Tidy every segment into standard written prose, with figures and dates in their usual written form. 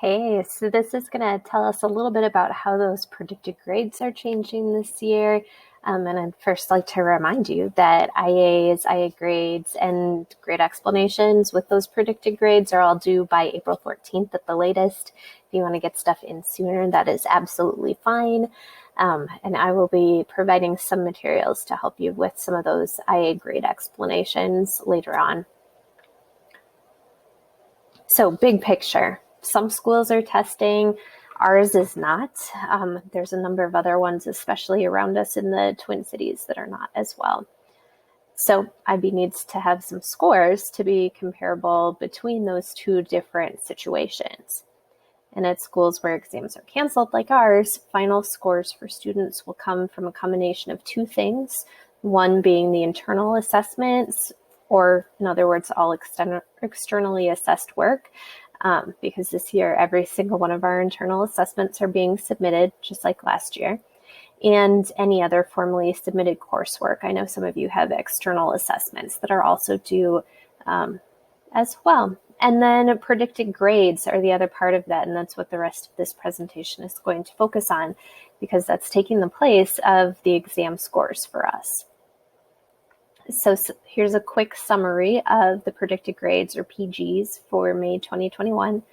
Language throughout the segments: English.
Hey, so this is going to tell us a little bit about how those predicted grades are changing this year. And I'd first like to remind you that IAs, IA grades, and grade explanations with those predicted grades are all due by April 14th at the latest. If you want to get stuff in sooner, that is absolutely fine. And I will be providing some materials to help you with some of those IA grade explanations later on. So big picture, some schools are testing, ours is not. There's a number of other ones, especially around us in the Twin Cities, that are not as well. So IB needs to have some scores to be comparable between those two different situations. And at schools where exams are canceled like ours, final scores for students will come from a combination of two things. One being the internal assessments, or in other words, all externally assessed work, because this year every single one of our internal assessments are being submitted, just like last year, and any other formally submitted coursework. I know some of you have external assessments that are also due as well. And then predicted grades are the other part of that, and that's what the rest of this presentation is going to focus on, because that's taking the place of the exam scores for us. So here's a quick summary of the predicted grades, or PGs, for May 2021.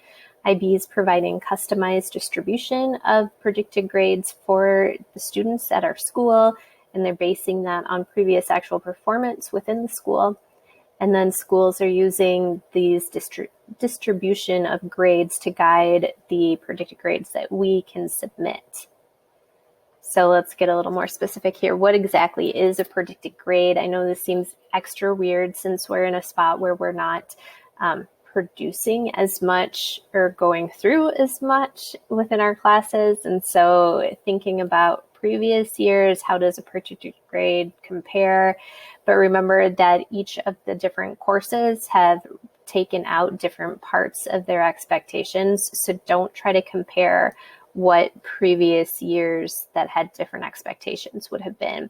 IB is providing customized distribution of predicted grades for the students at our school, and they're basing that on previous actual performance within the school. And then schools are using these distribution of grades to guide the predicted grades that we can submit. So let's get a little more specific here. What exactly is a predicted grade? I know this seems extra weird since we're in a spot where we're not producing as much or going through as much within our classes. And so thinking about previous years, how does a predicted grade compare? But remember that each of the different courses have taken out different parts of their expectations. So don't try to compare what previous years that had different expectations would have been.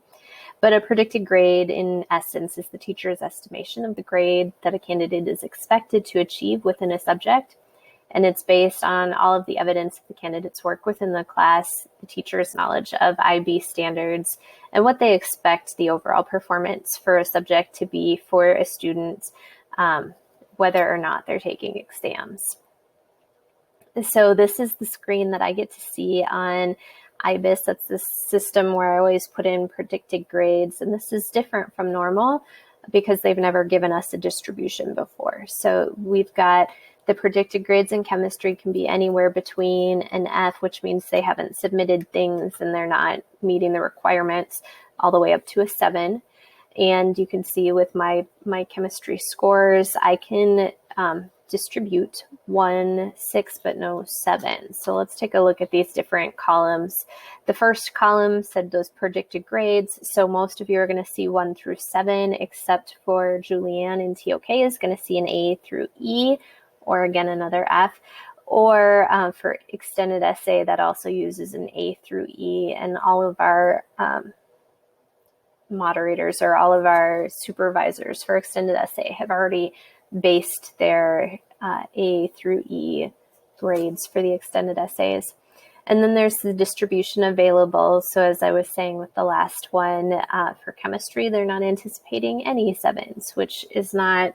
But a predicted grade, in essence, is the teacher's estimation of the grade that a candidate is expected to achieve within a subject. And it's based on all of the evidence of the candidate's work within the class, the teacher's knowledge of IB standards, and what they expect the overall performance for a subject to be for a student, whether or not they're taking exams. So this is the screen that I get to see on IBIS. That's the system where I always put in predicted grades. And this is different from normal because they've never given us a distribution before. So we've got the predicted grades in chemistry can be anywhere between an F, which means they haven't submitted things and they're not meeting the requirements, all the way up to a 7. And you can see with my chemistry scores, I can distribute 1, 6, but no 7. So let's take a look at these different columns. The first column said those predicted grades. So most of you are going to see 1 through 7, except for Julianne in TOK is going to see an A through E, or again, another F. Or for extended essay, that also uses an A through E. And all of our moderators or all of our supervisors for extended essay have already based their A through E grades for the extended essays. And then there's the distribution available. So as I was saying with the last one, for chemistry, they're not anticipating any 7s, which is not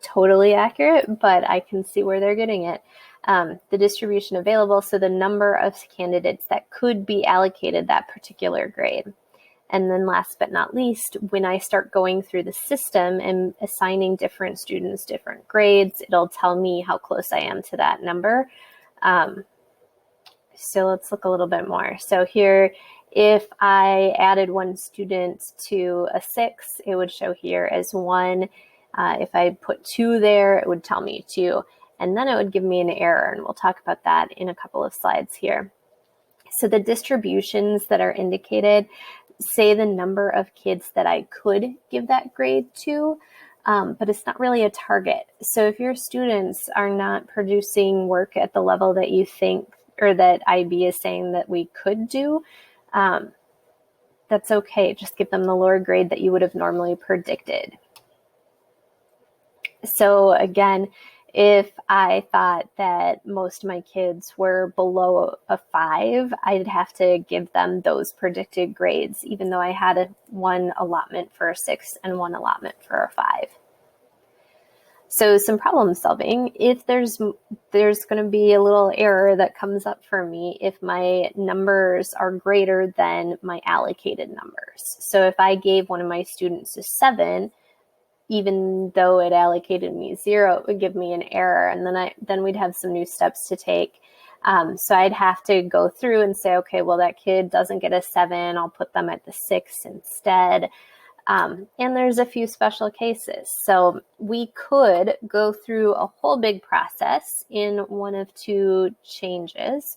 totally accurate, but I can see where they're getting it. The distribution available, so the number of candidates that could be allocated that particular grade. And then last but not least, when I start going through the system and assigning different students different grades, it'll tell me how close I am to that number. So let's look a little bit more. So here, if I added 1 student to a 6, it would show here as 1. If I put 2 there, it would tell me 2. And then it would give me an error, and we'll talk about that in a couple of slides here. So the distributions that are indicated say the number of kids that I could give that grade to, but it's not really a target. So if your students are not producing work at the level that you think, or that IB is saying that we could do, that's okay. Just give them the lower grade that you would have normally predicted. So again, if I thought that most of my kids were below a 5, I'd have to give them those predicted grades, even though I had one allotment for a 6 and one allotment for a 5. So some problem solving, if there's going to be a little error that comes up for me if my numbers are greater than my allocated numbers. So if I gave one of my students a 7, even though it allocated me 0, it would give me an error, and then we'd have some new steps to take. So I'd have to go through and say, okay, well, that kid doesn't get a 7, I'll put them at the 6 instead. And there's a few special cases. So we could go through a whole big process in one of 2 changes.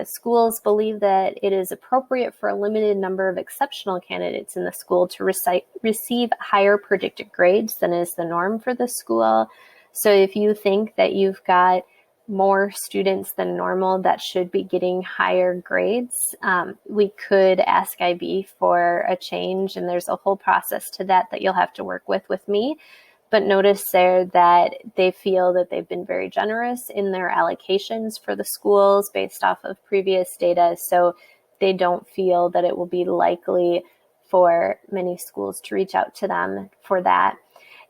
Schools believe that it is appropriate for a limited number of exceptional candidates in the school to receive higher predicted grades than is the norm for the school. So if you think that you've got more students than normal that should be getting higher grades, we could ask IB for a change, and there's a whole process to that you'll have to work with me. But notice there that they feel that they've been very generous in their allocations for the schools based off of previous data, so they don't feel that it will be likely for many schools to reach out to them for that.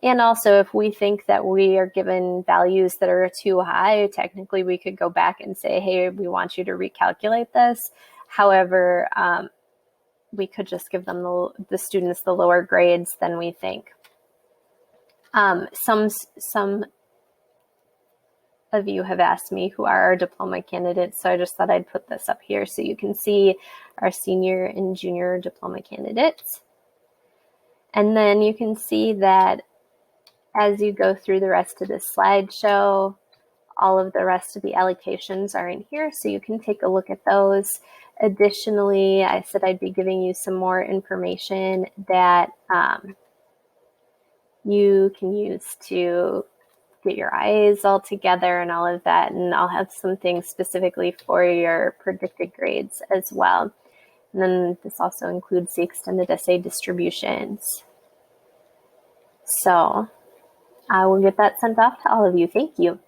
And also, if we think that we are given values that are too high, technically we could go back and say, hey, we want you to recalculate this. However, we could just give them the students the lower grades than we think. Some of you have asked me who are our diploma candidates, so I just thought I'd put this up here so you can see our senior and junior diploma candidates. And then you can see that as you go through the rest of this slideshow, all of the rest of the allocations are in here, so you can take a look at those. Additionally, I said I'd be giving you some more information that you can use to get your IAs all together and all of that, and I'll have some things specifically for your predicted grades as well. And then this also includes the extended essay distributions. So I will get that sent off to all of you. Thank you.